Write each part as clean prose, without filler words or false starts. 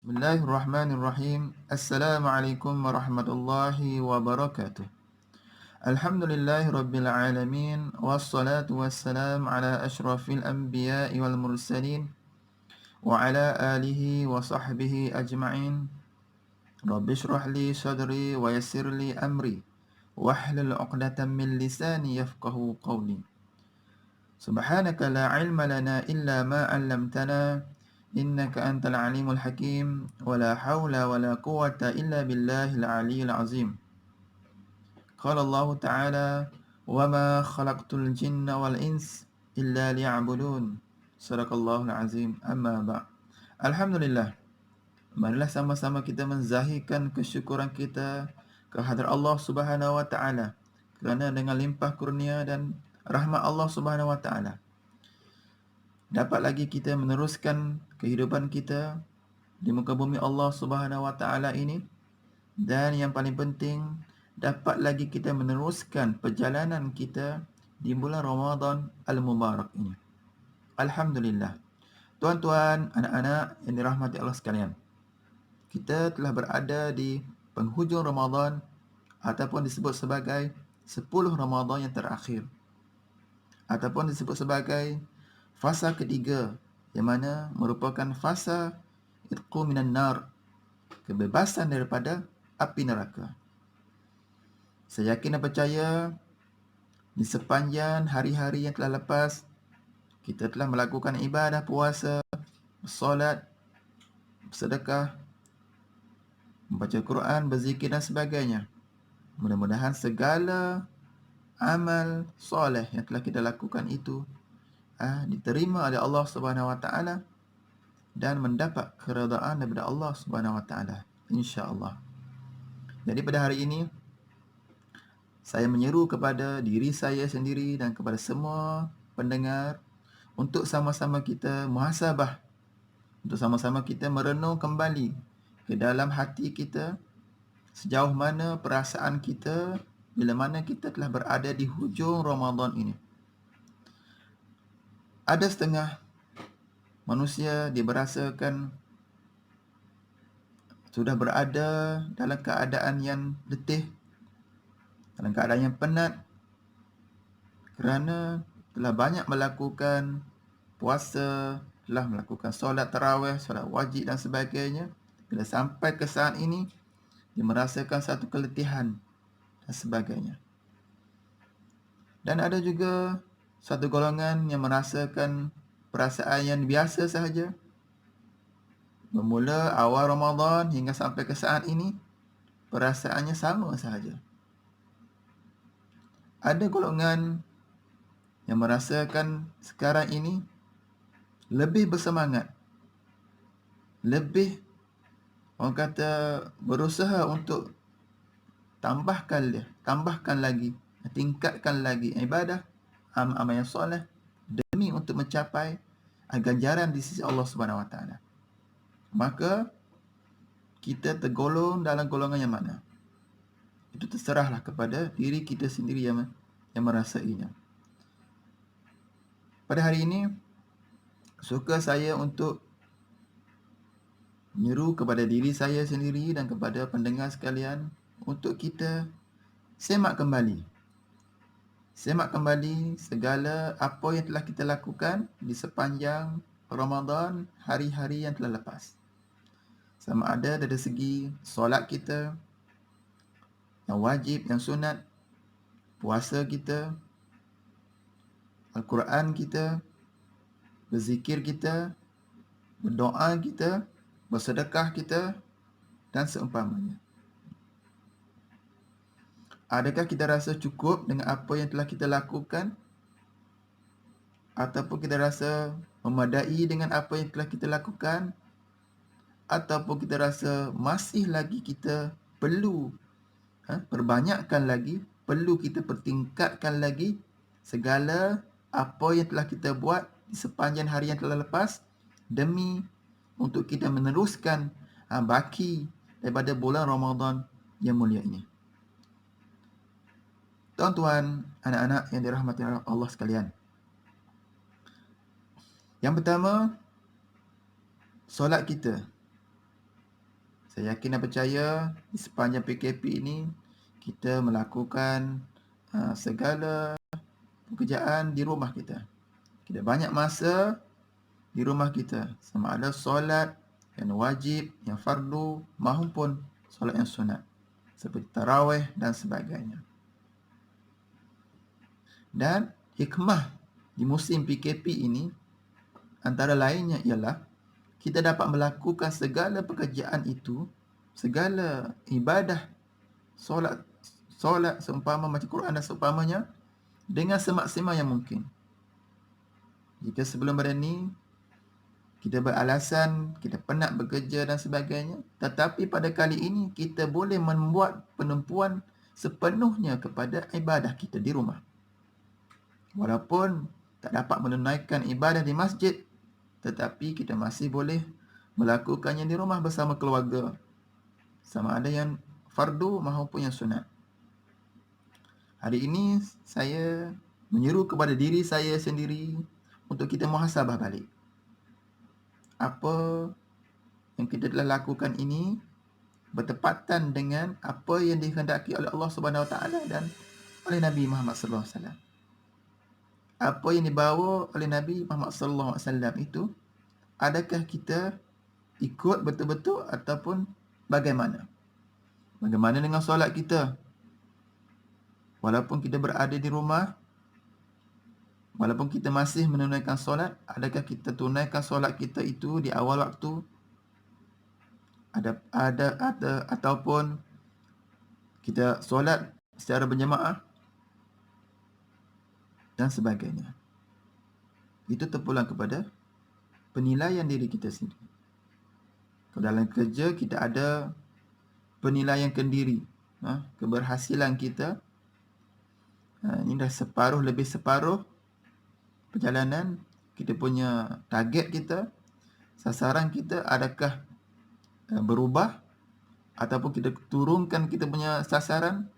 Bismillahirrahmanirrahim. Assalamualaikum warahmatullahi wabarakatuh. Alhamdulillahi rabbil alamin. Wassalatu wassalam ala ashrafil anbiya'i wal mursalin. Wa ala alihi wa sahbihi ajma'in. Rabbi shrah li sadri wa yassir li amri. Wahlul 'uqdatam min lisani yafqahu qawli. Subhanaka la ilma lana illa ma 'allamtana. Innaka antal alimul hakim. Wala hawla wala quwwata illa billahil aliyyil azim. Qala Allah Ta'ala, wa ma khalaqtul jinna wal ins illa liya'budun. Sadaqallahul azim. Amma ba'. Alhamdulillah. Marilah sama-sama kita menzahirkan kesyukuran kita kehadrat Allah Subhanahu wa Ta'ala, kerana dengan limpah kurnia dan rahmat Allah Subhanahu wa Ta'ala dapat lagi kita meneruskan kehidupan kita di muka bumi Allah Subhanahu wa Ta'ala ini. Dan yang paling penting, dapat lagi kita meneruskan perjalanan kita di bulan Ramadan Al-Mubarak ini. Alhamdulillah. Tuan-tuan, anak-anak yang dirahmati Allah sekalian, kita telah berada di penghujung Ramadan, ataupun disebut sebagai 10 Ramadan yang terakhir, ataupun disebut sebagai fasa ketiga, yang mana merupakan fasa itqu minan nar, kebebasan daripada api neraka. Saya yakin dan percaya di sepanjang hari-hari yang telah lepas, kita telah melakukan ibadah puasa, solat, sedekah, membaca Quran, berzikir dan sebagainya. Mudah-mudahan segala amal soleh yang telah kita lakukan itu diterima oleh Allah Subhanahu wa Ta'ala dan mendapat keredaan daripada Allah Subhanahu wa Ta'ala, insya-Allah. Jadi pada hari ini saya menyeru kepada diri saya sendiri dan kepada semua pendengar untuk sama-sama kita muhasabah, untuk sama-sama kita merenung kembali ke dalam hati kita, sejauh mana perasaan kita bila mana kita telah berada di hujung Ramadan ini. Ada setengah manusia dia berasakan sudah berada dalam keadaan yang letih, dalam keadaan yang penat, kerana telah banyak melakukan puasa, telah melakukan solat tarawih, solat wajib dan sebagainya. Bila sampai ke saat ini, dia merasakan satu keletihan dan sebagainya. Dan ada juga satu golongan yang merasakan perasaan yang biasa sahaja. Bermula awal Ramadan hingga sampai ke saat ini, perasaannya sama sahaja. Ada golongan yang merasakan sekarang ini lebih bersemangat, lebih, orang kata, berusaha untuk tambahkan lagi, tingkatkan lagi ibadah, amal yang soleh, demi untuk mencapai ganjaran di sisi Allah Subhanahu wa Ta'ala. Maka kita tergolong dalam golongan yang mana? Itu terserahlah kepada diri kita sendiri yang merasainya. Pada hari ini, suka saya untuk menyeru kepada diri saya sendiri dan kepada pendengar sekalian untuk kita semak kembali segala apa yang telah kita lakukan di sepanjang Ramadan, hari-hari yang telah lepas. Sama ada dari segi solat kita yang wajib, yang sunat, puasa kita, Al-Quran kita, berzikir kita, berdoa kita, bersedekah kita dan seumpamanya. Adakah kita rasa cukup dengan apa yang telah kita lakukan? Ataupun kita rasa memadai dengan apa yang telah kita lakukan? Ataupun kita rasa masih lagi kita perlu perbanyakkan lagi, perlu kita pertingkatkan lagi segala apa yang telah kita buat di sepanjang hari yang telah lepas, demi untuk kita meneruskan baki daripada bulan Ramadan yang mulia ini. Tuan-tuan, anak-anak yang dirahmati Allah sekalian, yang pertama, solat kita. Saya yakin dan percaya di sepanjang PKP ini kita melakukan segala pekerjaan di rumah kita. Kita banyak masa di rumah kita, sama ada solat yang wajib, yang fardu, maupun solat yang sunat seperti tarawih dan sebagainya. Dan hikmah di musim PKP ini antara lainnya ialah kita dapat melakukan segala pekerjaan itu, segala ibadah, solat seumpama macam Quran dan seumpamanya dengan semaksimal yang mungkin. Jika sebelum ni kita beralasan, kita penat bekerja dan sebagainya, tetapi pada kali ini kita boleh membuat penumpuan sepenuhnya kepada ibadah kita di rumah. Walaupun tak dapat menunaikan ibadah di masjid, tetapi kita masih boleh melakukannya di rumah bersama keluarga, sama ada yang fardu maupun yang sunat. Hari ini saya menyeru kepada diri saya sendiri untuk kita muhasabah balik. Apa yang kita telah lakukan ini bertepatan dengan apa yang dikehendaki oleh Allah Subhanahu Wa Taala dan oleh Nabi Muhammad sallallahu alaihi wasallam. Apa yang dibawa oleh Nabi Muhammad sallallahu alaihi wasallam itu, adakah kita ikut betul-betul ataupun bagaimana? Bagaimana dengan solat kita? Walaupun kita berada di rumah, walaupun kita masih menunaikan solat, adakah kita tunaikan solat kita itu di awal waktu? Ada ataupun kita solat secara berjemaah dan sebagainya. Itu terpulang kepada penilaian diri kita sendiri. Kalau dalam kerja kita ada penilaian kendiri, keberhasilan kita. Ini dah separuh lebih separuh perjalanan. Kita punya target kita, sasaran kita adakah berubah ataupun kita turunkan kita punya sasaran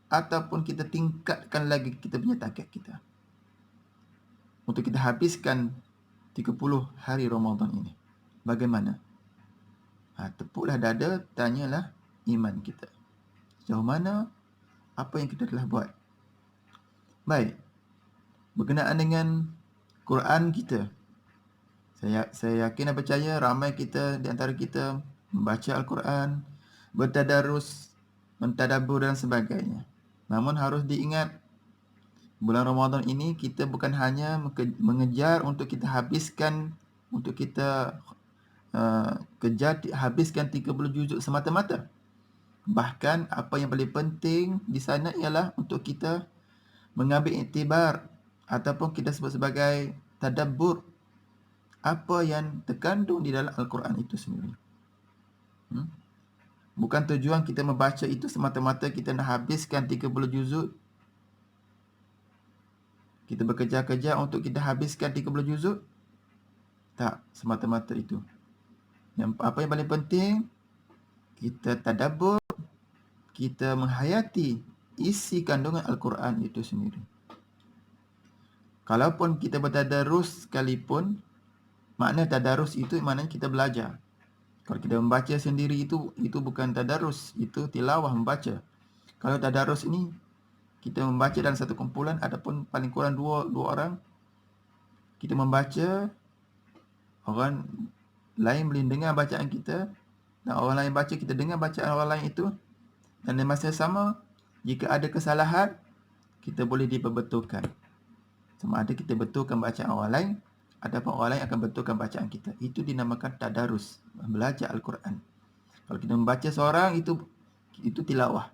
ataupun kita tingkatkan lagi kita punya target kita untuk kita habiskan 30 hari Ramadan ini. Bagaimana? Tepuklah dada, tanyalah iman kita. Sejauh mana apa yang kita telah buat. Baik. Berkenaan dengan Quran kita, saya yakin dan percaya ramai kita di antara kita membaca Al-Quran, bertadarus, mentadabbur dan sebagainya. Namun harus diingat, bulan Ramadan ini kita bukan hanya mengejar untuk kita habiskan, untuk kita kejar habiskan 30 juzuk semata-mata. Bahkan apa yang paling penting di sana ialah untuk kita mengambil iktibar ataupun kita sebut sebagai tadabbur apa yang terkandung di dalam Al-Quran itu sendiri. Bukan tujuan kita membaca itu semata-mata kita nak habiskan 30 juzuk. Kita bekerja-kerja untuk kita habiskan 30 juzuk. Tak semata-mata itu. Apa yang paling penting, kita tadabbur, kita menghayati isi kandungan Al-Quran itu sendiri. Kalaupun kita bertadarus sekalipun, makna tadarus itu maknanya kita belajar. Kalau kita membaca sendiri itu bukan tadarus, itu tilawah membaca. Kalau tadarus ini kita membaca dalam satu kumpulan, adapun paling kurang dua orang kita membaca, orang lain boleh dengar bacaan kita dan orang lain baca, kita dengar bacaan orang lain itu, dan di masa yang sama jika ada kesalahan kita boleh diperbetulkan. Sama ada kita betulkan bacaan orang lain ataupun orang lain akan betulkan bacaan kita. Itu dinamakan tadarus, belajar Al-Quran. Kalau kita membaca seorang itu tilawah.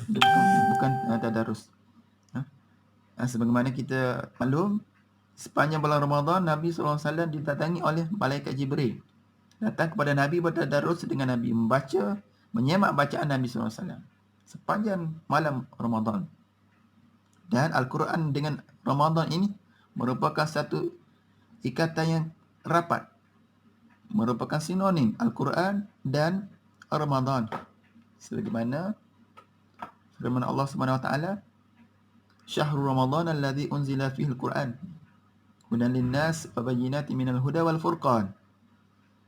Bukan tadarus. Sebagaimana kita maklum, sepanjang bulan Ramadan Nabi SAW didatangi oleh malaikat Jibril. Datang kepada Nabi bertadarus dengan Nabi, membaca, menyemak bacaan Nabi SAW sepanjang malam Ramadan. Dan Al-Quran dengan Ramadan ini merupakan satu ikatan yang rapat, merupakan sinonim Al-Quran dan Ramadan. Sebagaimana firman Allah Subhanahu Wa Taala, "Syahrul Ramadan alladzi unzila fihi al-Quran hudan lin-nas wa bayyinatin minal huda wal furqan."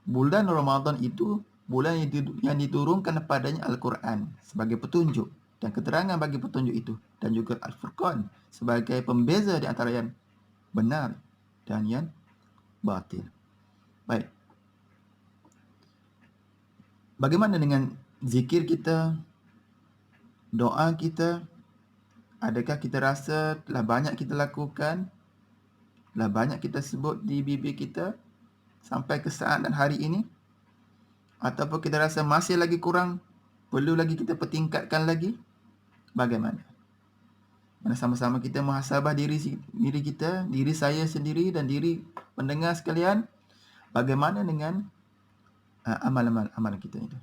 Bulan Ramadan itu bulan yang diturunkan padanya Al-Quran sebagai petunjuk dan keterangan bagi petunjuk itu, dan juga Al-Furqan sebagai pembeza di antara yang benar dan yang batil. Baik. Bagaimana dengan zikir kita, doa kita? Adakah kita rasa telah banyak kita lakukan, telah banyak kita sebut di bibir kita sampai ke saat dan hari ini? Ataupun kita rasa masih lagi kurang, perlu lagi kita pertingkatkan lagi? Bagaimana? Mana sama-sama kita muhasabah diri kita, diri saya sendiri dan diri pendengar sekalian, bagaimana dengan amalan kita itu?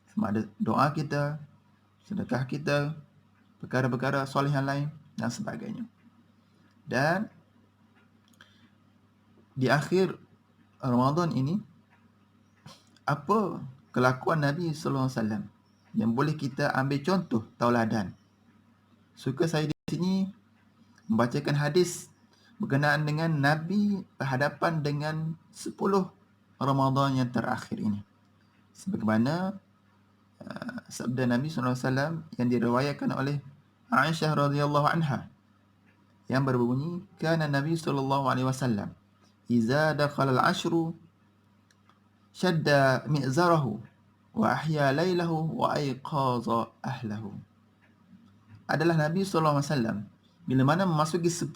Sama ada doa kita, sedekah kita, perkara-perkara soleh yang lain dan sebagainya. Dan di akhir Ramadan ini, apa kelakuan Nabi sallallahu alaihi wasallam yang boleh kita ambil contoh tauladan? Suka saya di sini membacakan hadis berkenaan dengan Nabi berhadapan dengan 10 Ramadan yang terakhir ini. Sebagaimana sabda Nabi SAW yang diriwayatkan oleh Aisyah radhiyallahu anha yang berbunyi, kana Nabi sallallahu alaihi wasallam idza dakhala al-ashru shadda mi'zarahu wa ahya lailahu wa ayqaza ahlahu. Adalah Nabi sallallahu alaihi wasallam bila mana memasuki 10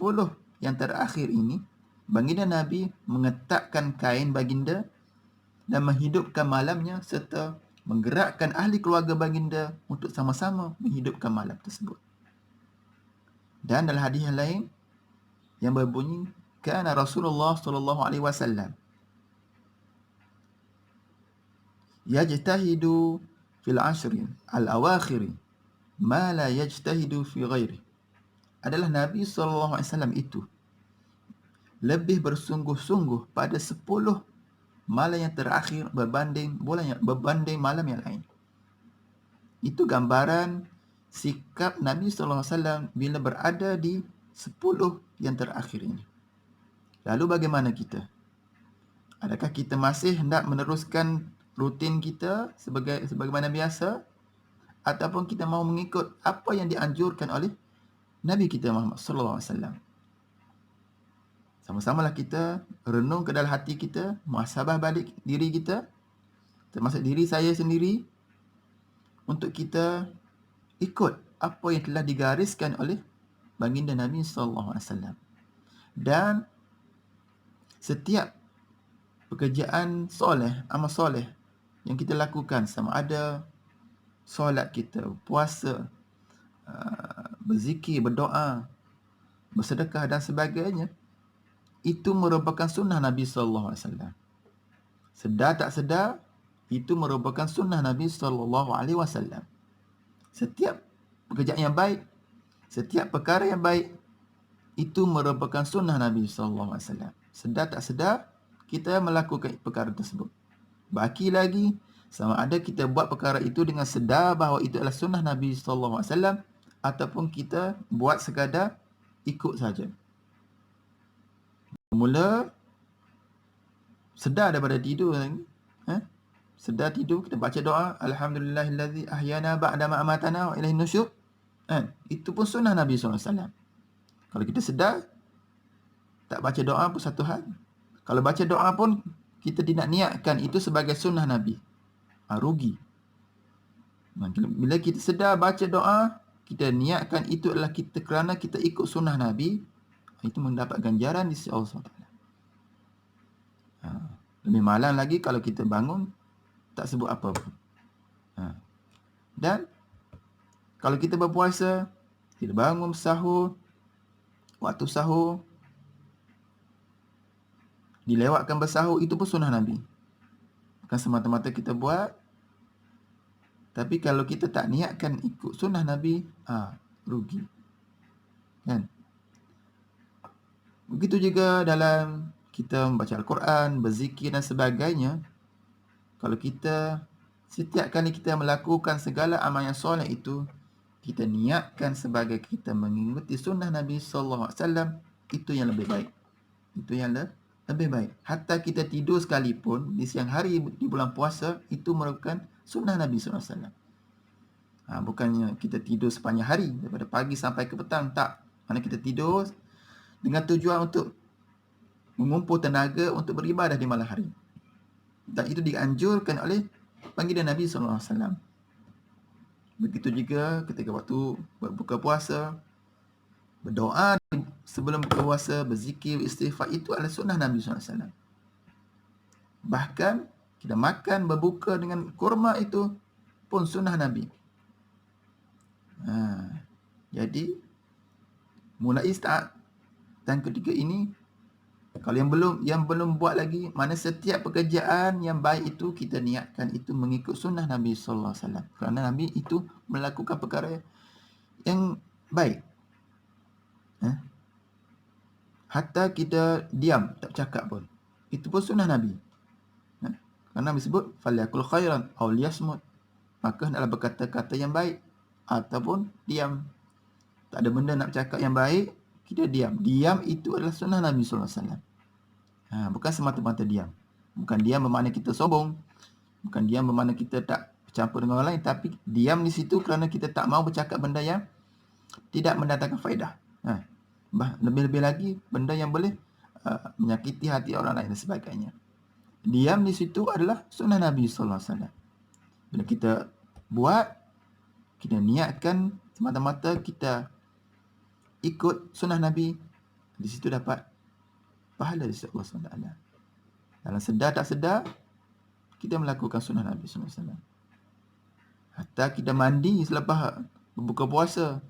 yang terakhir ini, baginda Nabi mengetatkan kain baginda dan menghidupkan malamnya serta menggerakkan ahli keluarga baginda untuk sama-sama menghidupkan malam tersebut. Dan dalam hadis yang lain yang berbunyi, kana Rasulullah sallallahu alaihi wasallam yajtahidu fil ashri al-awakhir ma la yajtahidu fi ghairi. Adalah Nabi sallallahu alaihi wasallam itu lebih bersungguh-sungguh pada 10 malam yang terakhir berbanding malam yang lain. Itu gambaran sikap Nabi sallallahu alaihi wasallam bila berada di 10 yang terakhir ini. Lalu bagaimana kita? Adakah kita masih hendak meneruskan rutin kita sebagaimana biasa, ataupun kita mahu mengikut apa yang dianjurkan oleh Nabi kita Muhammad sallallahu alaihi wasallam? Sama-samalah kita renung ke dalam hati kita, muhasabah balik diri kita, termasuk diri saya sendiri, untuk kita ikut apa yang telah digariskan oleh baginda Nabi sallallahu alaihi wasallam. Dan setiap pekerjaan soleh, amal soleh yang kita lakukan, sama ada solat kita, puasa, berzikir, berdoa, bersedekah dan sebagainya, itu merupakan sunnah Nabi sallallahu alaihi wasallam. Sedar tak sedar, itu merupakan sunnah Nabi sallallahu alaihi wasallam. Setiap pekerjaan yang baik, setiap perkara yang baik, itu merupakan sunnah Nabi sallallahu alaihi wasallam. Sedar tak sedar, kita melakukan perkara tersebut. Baki lagi, sama ada kita buat perkara itu dengan sedar bahawa itu adalah sunnah Nabi sallallahu alaihi wasallam, ataupun kita buat sekadar ikut saja. Mula sedar daripada tidur, sedar tidur, kita baca doa, alhamdulillahillazi ahyana ba'da ma amatana wa ilaihin nusyur. Itu pun sunnah Nabi sallallahu alaihi wasallam. Kalau kita sedar, tak baca doa pun satu hal. Kalau baca doa pun kita tidak niatkan itu sebagai sunnah Nabi, rugi. Bila kita sedar baca doa, kita niatkan itu adalah kita kerana kita ikut sunnah Nabi, itu mendapat ganjaran di sisi Allah SWT. Lebih malang lagi kalau kita bangun tak sebut apa pun. Dan kalau kita berpuasa, kita bangun sahur, waktu sahur dilewatkan bersahur, itu pun sunnah Nabi. Bukan semata-mata kita buat, tapi kalau kita tak niatkan ikut sunnah Nabi, rugi. Kan? Begitu juga dalam kita membaca Al-Quran, berzikir dan sebagainya. Kalau kita setiap kali kita melakukan segala amal yang soleh itu, kita niatkan sebagai kita mengikuti sunnah Nabi sallallahu alaihi wasallam, itu yang lebih baik. Itu yang lebih baik. Hatta kita tidur sekalipun di siang hari di bulan puasa, itu merupakan sunnah Nabi SAW. Bukannya kita tidur sepanjang hari, daripada pagi sampai ke petang, tak. Mana kita tidur dengan tujuan untuk mengumpul tenaga untuk beribadah di malam hari. Dan itu dianjurkan oleh baginda Nabi SAW. Begitu juga ketika waktu berbuka puasa, berdoa sebelum berbuka puasa, berzikir, istighfar, itu adalah sunnah Nabi SAW. Bahkan kita makan, berbuka dengan kurma, itu pun sunnah Nabi. Jadi mulai saat dan ketika ini, kalau yang belum buat lagi, mana setiap pekerjaan yang baik itu kita niatkan itu mengikut sunnah Nabi sallallahu alaihi wasallam. Kerana Nabi itu melakukan perkara yang baik. Hatta kita diam, tak cakap pun, itu pun sunnah Nabi. Kerana Nabi sebut falyakul khairan aw liyasmut, maka hendaklah berkata-kata yang baik ataupun diam. Tak ada benda nak cakap yang baik, kita diam. Diam itu adalah sunnah Nabi sallallahu alaihi wasallam. Bukan semata-mata diam. Bukan diam bermakna kita sombong. Bukan diam bermakna kita tak bercampur dengan orang lain. Tapi diam di situ kerana kita tak mahu bercakap benda yang tidak mendatangkan faedah. Lebih-lebih lagi benda yang boleh menyakiti hati orang lain dan sebagainya. Diam di situ adalah sunnah Nabi sallallahu alaihi wasallam. Bila kita buat, kita niatkan semata-mata kita ikut sunnah Nabi, di situ dapat pahala di sisi Allah SWT. Dalam sedar tak sedar, kita melakukan sunnah Nabi SAW. Hatta kita mandi selepas berbuka puasa,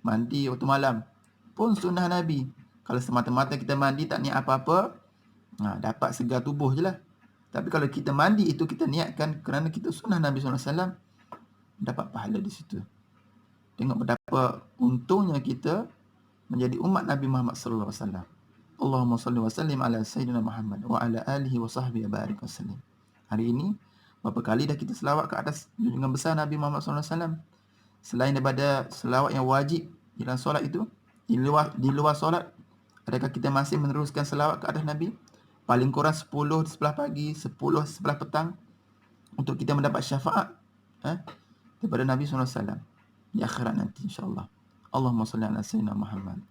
mandi waktu malam, pun sunnah Nabi. Kalau semata-mata kita mandi tak niat apa-apa, dapat segar tubuh je lah. Tapi kalau kita mandi itu kita niatkan kerana kita sunnah Nabi SAW, dapat pahala di situ. Tengok betapa untungnya kita menjadi umat Nabi Muhammad sallallahu alaihi wasallam. Allahumma salli wa sallim ala sayyidina Muhammad wa ala alihi wa sahbihi barik wasallim. Hari ini berapa kali dah kita selawat ke atas junjungan besar Nabi Muhammad sallallahu alaihi wasallam. Selain daripada selawat yang wajib di dalam solat itu, di luar solat, adakah kita masih meneruskan selawat ke atas Nabi? Paling kurang 10 sebelah pagi, 10 sebelah petang, untuk kita mendapat syafaat daripada Nabi sallallahu alaihi wasallam di akhirat nanti, insya-Allah. Allahumma salli ala sayyidina Muhammad.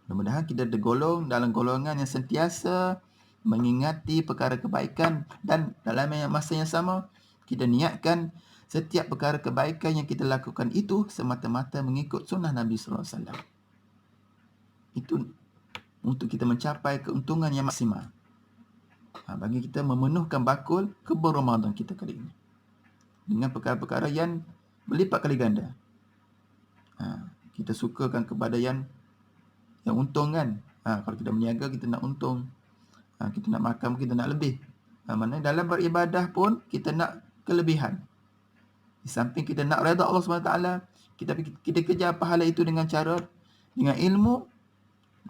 Mudah-mudahan kita tergolong dalam golongan yang sentiasa mengingati perkara kebaikan, dan dalam masa yang sama kita niatkan setiap perkara kebaikan yang kita lakukan itu semata-mata mengikut sunnah Nabi sallallahu alaihi wasallam. Itu untuk kita mencapai keuntungan yang maksimal. Bagi kita memenuhkan bakul kebun Ramadan kita kali ini dengan perkara-perkara yang berlipat kali ganda. Kita sukakan kepada yang untung kan. Kalau kita berniaga, kita nak untung. Kita nak makan, kita nak lebih. Maknanya dalam beribadah pun kita nak kelebihan. Di samping kita nak redha Allah SWT, kita kejar pahala itu dengan cara, dengan ilmu,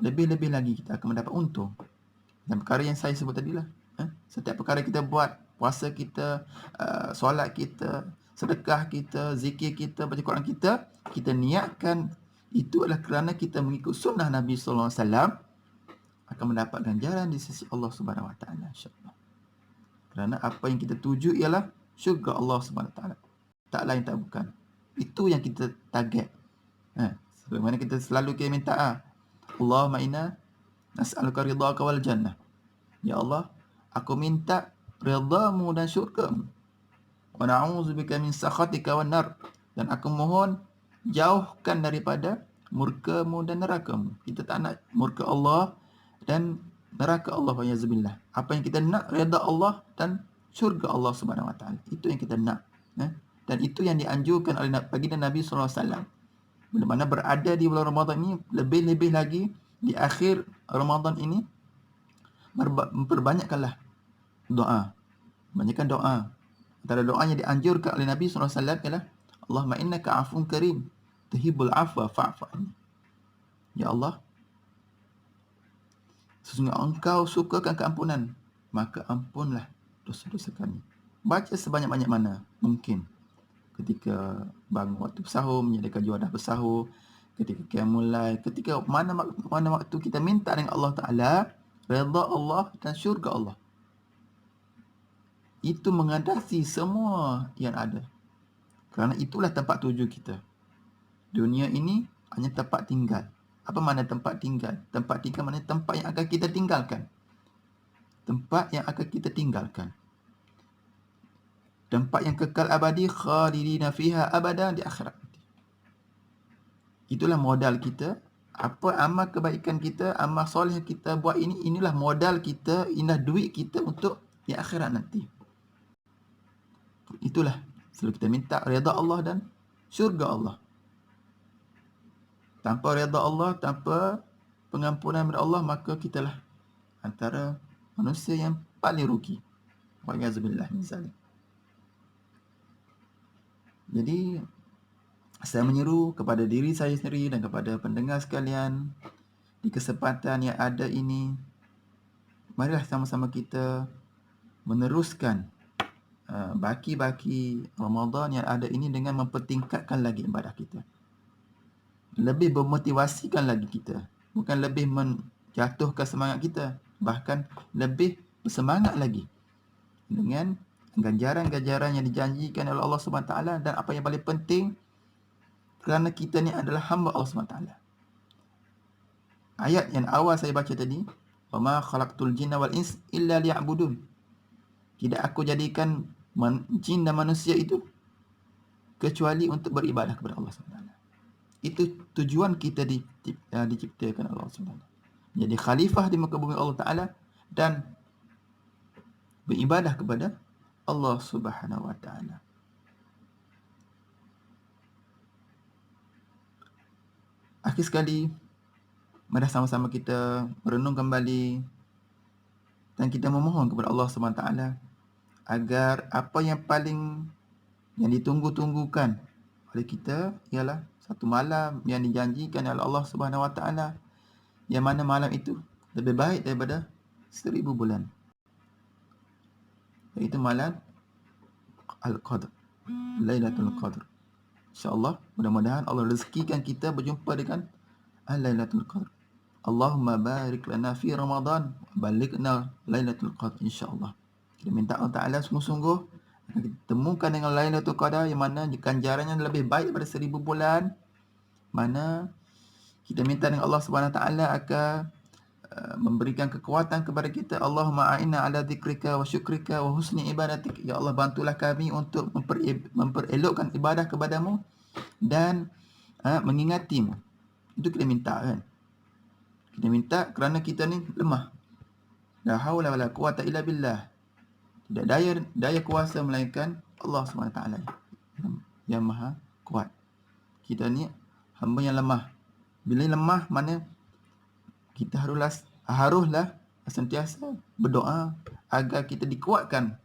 lebih-lebih lagi kita akan mendapat untung. Dan perkara yang saya sebut tadilah, setiap perkara kita buat, puasa kita, solat kita, sedekah kita, zikir kita, baca Quran kita niatkan itu adalah kerana kita mengikut sunnah Nabi sallallahu alaihi wasallam, akan mendapat ganjaran di sisi Allah Subhanahu wa taala, insya-Allah. Kerana apa yang kita tuju ialah syurga Allah Subhanahu wa taala. Tak lain tak bukan. Itu yang kita target. Sebagaimana kita selalu kita minta, Allahumma inna nas'aluka ridhaka wal jannah. Ya Allah, aku minta redha-Mu dan syurga-Mu. Wa na'udzubika min sakhatika wan nar. Dan aku mohon jauhkan daripada murka-Mu dan neraka-Mu. Kita tak nak murka Allah dan neraka Allah, wa'yazubillah. Apa yang kita nak, redha Allah dan syurga Allah Subhanahu wa taala. Itu yang kita nak. Dan itu yang dianjurkan oleh baginda Nabi sallallahu alaihi wasallam. Bila mana berada di bulan Ramadan ini, lebih-lebih lagi di akhir Ramadan ini, memperbanyakkanlah doa. Banyakkan doa. Antara doa yang dianjurkan oleh Nabi sallallahu alaihi wasallam ialah Allahumma innaka afun karim tuhibbul afwa fa'fu anni. Ya Allah, sesungguhnya Engkau sukakan keampunan, maka ampunlah dosa-dosa kami. Baca sebanyak-banyak mana mungkin. Ketika bangun waktu bersahur, menyediakan juadah bersahur, ketika qiyamul lail, ketika mana waktu kita minta dengan Allah Ta'ala, redha Allah dan syurga Allah. Itu mengatasi semua yang ada. Kerana itulah tempat tuju kita. Dunia ini hanya tempat tinggal. Apa makna tempat tinggal? Tempat tinggal maknanya tempat yang akan kita tinggalkan. Tempat yang akan kita tinggalkan. Tempat yang kekal abadi, khalidina fiha abada, di akhirat. Itulah modal kita. Apa amal kebaikan kita, amal soleh yang kita buat ini, inilah modal kita, inilah duit kita untuk di akhirat nanti. Itulah selalu kita minta redha Allah dan syurga Allah. Tanpa redha Allah, tanpa pengampunan daripada Allah, maka kitalah antara manusia yang paling rugi. Wa'iyyazubillah min zalik. Jadi saya menyeru kepada diri saya sendiri dan kepada pendengar sekalian, di kesempatan yang ada ini, marilah sama-sama kita meneruskan baki-baki Ramadan yang ada ini dengan mempertingkatkan lagi ibadah kita. Lebih bermotivasikan lagi kita. Bukan lebih menjatuhkan semangat kita. Bahkan lebih bersemangat lagi dengan ganjaran-ganjaran yang dijanjikan oleh Allah SWT. Dan apa yang paling penting, kerana kita ni adalah hamba Allah SWT. Ayat yang awal saya baca tadi, وَمَا خَلَقْتُ الْجِنَّ وَالْإِنسِ إِلَّا لِيَعْبُدُونَ. Tidak aku jadikan jin dan manusia itu kecuali untuk beribadah kepada Allah SWT. Itu tujuan kita diciptakan oleh Allah SWT. Jadi khalifah di muka bumi Allah Ta'ala dan beribadah kepada Allah Subhanahu Wa Ta'ala. Akhir sekali, mari sama-sama kita merenung kembali dan kita memohon kepada Allah SWT agar apa yang paling yang ditunggu-tunggukan oleh kita ialah satu malam yang dijanjikan oleh Allah Subhanahu Wa Ta'ala, yang mana malam itu lebih baik daripada 1000 bulan, iaitu malam Al-Qadr, Lailatul Qadr. InsyaAllah, mudah-mudahan Allah rezekikan kita berjumpa dengan Lailatul Qadr. Allahumma barik lana fi Ramadan, balighna Lailatul Qadr, insyaAllah. Kita minta Allah Ta'ala sungguh-sungguh akan kita temukan dengan Lailatul Qadar, yang mana ganjarannya lebih baik daripada 1000 bulan. Mana kita minta dengan Allah Subhanahu Ta'ala akan memberikan kekuatan kepada kita. Allahumma a'inna ala dzikrika wa syukrika wa husni ibadatik. Ya Allah, bantulah kami untuk memperelokkan ibadah kepadamu dan mengingatimu. Itu kita minta kan. Kita minta kerana kita ni lemah. La haula wala quwata illa billah. Tidak daya kuasa melainkan Allah SWT yang maha kuat. Kita ni hamba yang lemah. Bila lemah, mana kita haruslah sentiasa berdoa agar kita dikuatkan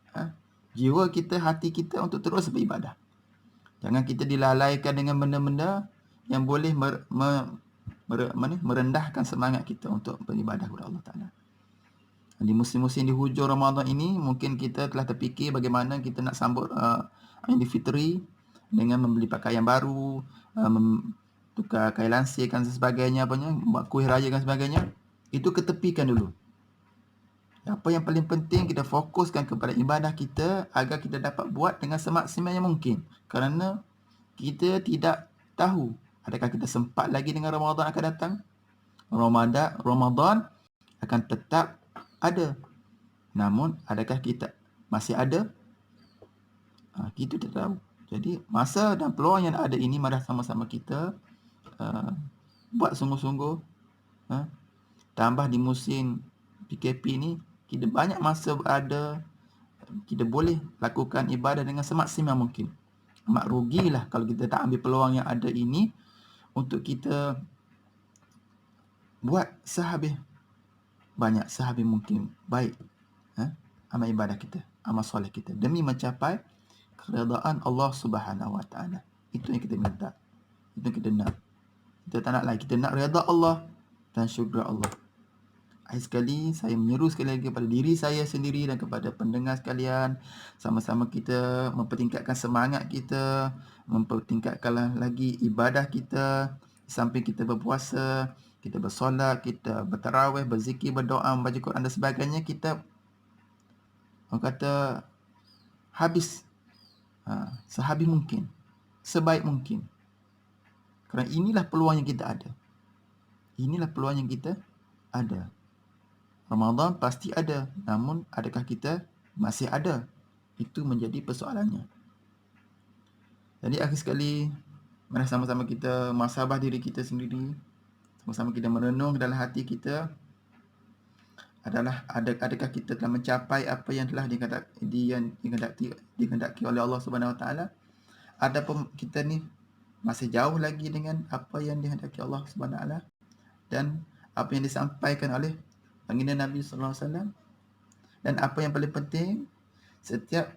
jiwa kita, hati kita untuk terus beribadah. Jangan kita dilalaikan dengan benda-benda yang boleh merendahkan semangat kita untuk beribadah kepada Allah Ta'ala. Di musim-musim di hujung Ramadan ini, mungkin kita telah terfikir bagaimana kita nak sambut Aidilfitri dengan membeli pakaian baru, tukar kain lansir dan sebagainya, buat kuih raya dan sebagainya. Itu ketepikan dulu. Apa yang paling penting, kita fokuskan kepada ibadah kita agar kita dapat buat dengan semaksimal yang mungkin. Kerana kita tidak tahu adakah kita sempat lagi dengan Ramadan akan datang. Ramadan akan tetap ada. Namun adakah kita masih ada? Kita tidak tahu. Jadi masa dan peluang yang ada ini, mari sama-sama kita buat sungguh-sungguh. Tambah di musim PKP ni, kita banyak masa ada, kita boleh lakukan ibadah dengan semaksimal mungkin. Amat rugilah kalau kita tak ambil peluang yang ada ini untuk kita buat banyak sehabis mungkin baik amal ibadah kita, amal soleh kita, demi mencapai keredaan Allah Subhanahu Wa Ta'ala. Itu yang kita minta, itu yang kita nak. Kita tak nak lagi, kita nak redha Allah dan syurga Allah. Akhir sekali, saya menyeru sekali lagi kepada diri saya sendiri dan kepada pendengar sekalian, sama-sama kita mempertingkatkan semangat kita, mempertingkatkan lagi ibadah kita. Sampai kita berpuasa, kita bersolat, kita bertarawih, berzikir, berdoa, membaca Quran dan sebagainya, kita orang kata habis, sehabis mungkin, sebaik mungkin. Kerana inilah peluang yang kita ada. Inilah peluang yang kita ada. Ramadan pasti ada, namun adakah kita masih ada? Itu menjadi persoalannya. Jadi akhir sekali, mari sama-sama kita muhasabah diri kita sendiri. Sama-sama kita merenung dalam hati kita, adalah adakah kita telah mencapai apa yang telah dikehendaki oleh Allah Subhanahu Wa Taala? Adapun kita ni masih jauh lagi dengan apa yang dikehendaki Allah Subhanahu Wa Taala dan apa yang disampaikan oleh baginda Nabi sallallahu alaihi wasallam. Dan apa yang paling penting, setiap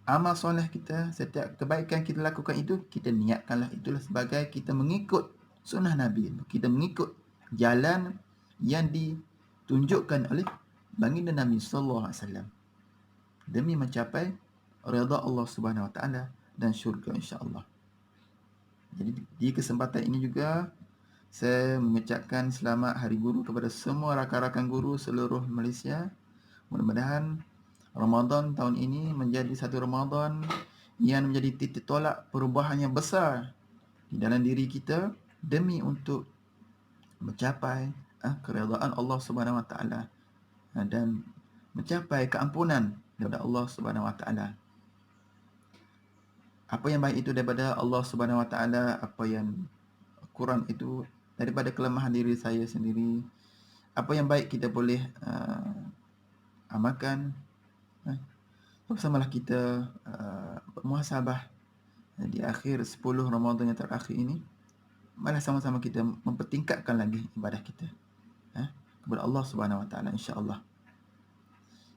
amal soleh kita, setiap kebaikan kita lakukan itu, kita niatkanlah itulah sebagai kita mengikut sunnah Nabi. Kita mengikut jalan yang ditunjukkan oleh baginda Nabi sallallahu alaihi wasallam demi mencapai redha Allah Subhanahu Wa Taala dan syurga insya-Allah. Jadi di kesempatan ini juga saya mengucapkan selamat Hari Guru kepada semua rakan-rakan guru seluruh Malaysia. Mudah-mudahan Ramadan tahun ini menjadi satu Ramadan yang menjadi titik tolak perubahan yang besar di dalam diri kita demi untuk mencapai keredaan Allah Subhanahu Wa Taala dan mencapai keampunan daripada Allah Subhanahu Wa Taala. Apa yang baik itu daripada Allah Subhanahu Wa Taala, apa yang kurang itu daripada kelemahan diri saya sendiri. Apa yang baik kita boleh amalkan. Bersamalah kita bermuhasabah di akhir 10 Ramadan yang terakhir ini. Mari sama-sama kita mempertingkatkan lagi ibadah kita kepada Allah Subhanahu Wa Taala insya-Allah.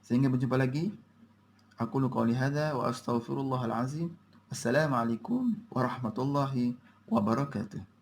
Sehingga berjumpa lagi. Aqulu qawli hadza wa astaghfirullahal azim. Assalamualaikum warahmatullahi wabarakatuh.